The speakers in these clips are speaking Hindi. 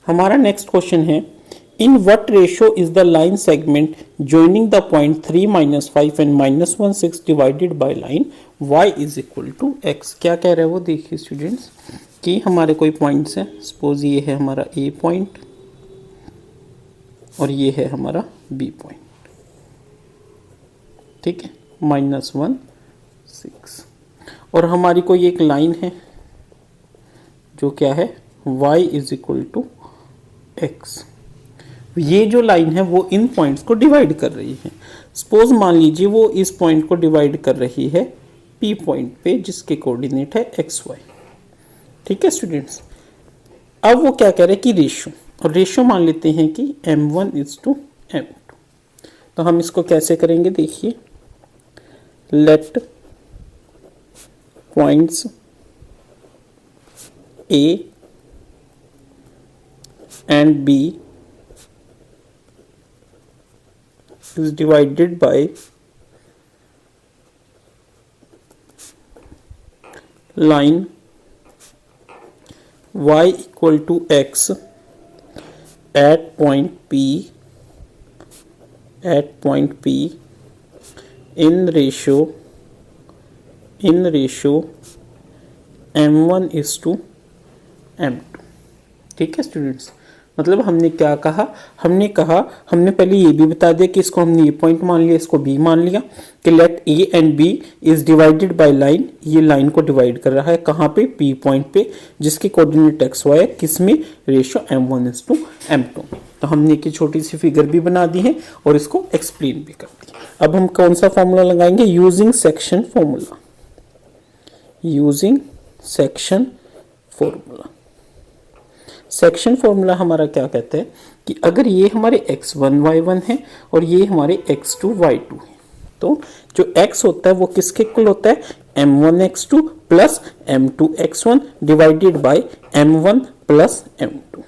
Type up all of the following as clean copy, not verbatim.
हमारा नेक्स्ट क्वेश्चन है, in what ratio is the line segment joining the point 3 minus 5 and minus 1 6 divided by line y is equal to x। क्या कह रहे हैं वो देखिए स्टूडेंट्स कि हमारे कोई पॉइंट्स हैं, सपोज ये है हमारा a पॉइंट और ये है हमारा b पॉइंट, ठीक है, -1 6, और हमारी कोई एक लाइन है जो क्या है y is equal to x। ये जो लाइन है वो इन पॉइंट्स को डिवाइड कर रही है। सपोज मान लीजिए वो इस पॉइंट को डिवाइड कर रही है P पॉइंट पे जिसके कोऑर्डिनेट है XY, ठीक है स्टूडेंट्स। अब वो क्या कह रहे हैं कि रेशियो, और रेशियो मान लेते हैं कि m1 इज टू m2। तो हम इसको कैसे करेंगे देखिए, let points A and B is divided by line y equal to x at point P in ratio m1 is to m2, ठीक है स्टूडेंट्स। मतलब हमने क्या कहा, हमने पहले ये भी बता दिया कि इसको हमने ये पॉइंट मान लिया, इसको बी मान लिया कि let A and B is divided by line, ये लाइन को डिवाइड कर रहा है कहाँ पे, पी पॉइंट पे जिसकी कोऑर्डिनेट एक्स वाई है, किसमें, ratio m1 is to m2। तो हमने एक छोटी सी फिगर भी बना दी है और इसको एक्सप्लेन भी कर दिया। अब हम कौन सा फॉर्मूला लगाएंगे, using section formula. Section formula हमारा क्या कहता है कि अगर ये हमारे x1 y1 है और ये हमारे x2 y2 है, तो जो x होता है वो किसके इक्वल होता है, m1 x2 plus m2 x1 divided by m1 plus m2,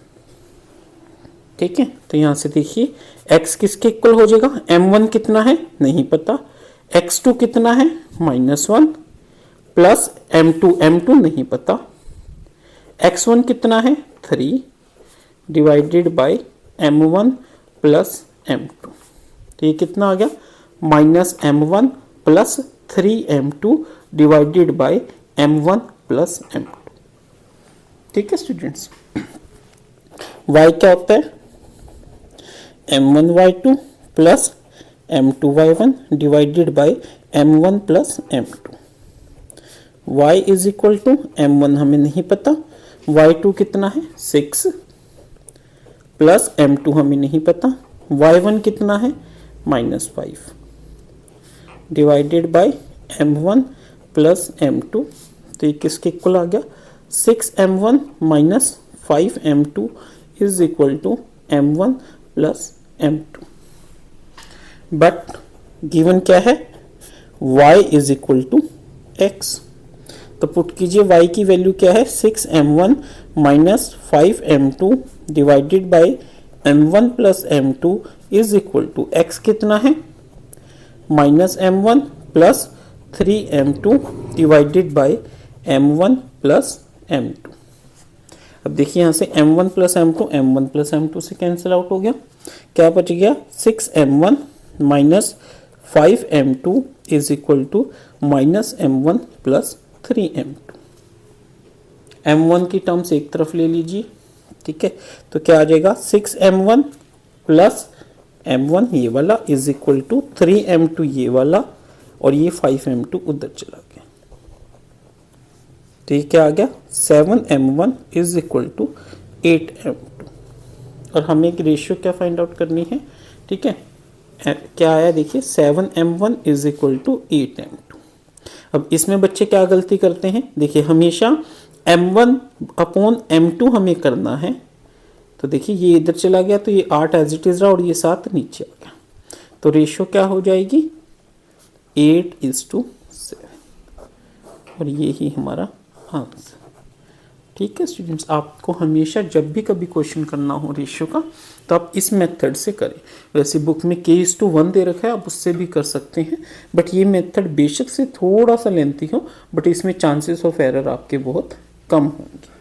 ठीक है। तो यहां से देखिए x किसके इक्वल हो जाएगा, m1 कितना है नहीं पता, x2 कितना है -1 प्लस m2 नहीं पता, x1 कितना है 3 divided by m1 plus m2। तो ये कितना आ गया, -m1 plus 3m2 divided by m1 plus m2, ठीक है स्टूडेंट्स। y क्या होता है, m1 y2 plus m2 y1 divided by m1 plus m2। y is equal to m1 हमें नहीं पता, y2 कितना है 6 प्लस m2 हमें नहीं पता, y1 कितना है -5 divided by m1 plus m2। तो ये किसके इक्वल आ गया, 6m1 minus 5m2 is equal to m1 plus m2। But given क्या है, y is equal to x। तो पुट कीजिए y की वैल्यू क्या है, 6m1 minus 5m2 divided by m1 plus m2 is equal to x कितना है, -m1 plus 3m2 divided by m1 plus m2। अब देखिए यहाँ से m1 प्लस m2 से कैंसिल आउट हो गया, क्या बच गया, 6m1 minus 5m2 is equal to -m1 plus 3m2। m1 की टर्म्स एक तरफ ले लीजिए, ठीक है। तो क्या आ जाएगा, 6m1 प्लस m1 ये वाला इज इक्वल टू 3m2 ये वाला, और ये 5m2 उधर चला गया। तो ये क्या आ गया, 7m1 is equal to 8m2। और हमें एक रेशियो क्या फाइंड आउट करनी है, ठीक है, क्या आया देखिए, 7m1 is equal to 8m2। अब इसमें बच्चे क्या गलती करते हैं, देखिए हमेशा m1 अपॉन m2 हमें करना है। तो देखिए ये इधर चला गया तो ये 8 एज इट इज रहा और ये 7 नीचे आ गया, तो रेशियो क्या हो जाएगी 8:7, और ये ही हमारा आंसर। ठीक है स्टूडेंट्स, आपको हमेशा जब भी कभी क्वेश्चन करना हो रेशियो का तो आप इस मेथड से करें। वैसे बुक में k:1 दे रखा है, आप उससे भी कर सकते हैं, बट ये मेथड बेशक से थोड़ा सा लेंथी हो, बट इसमें चांसेस ऑफ एरर आपके बहुत कम होंगे।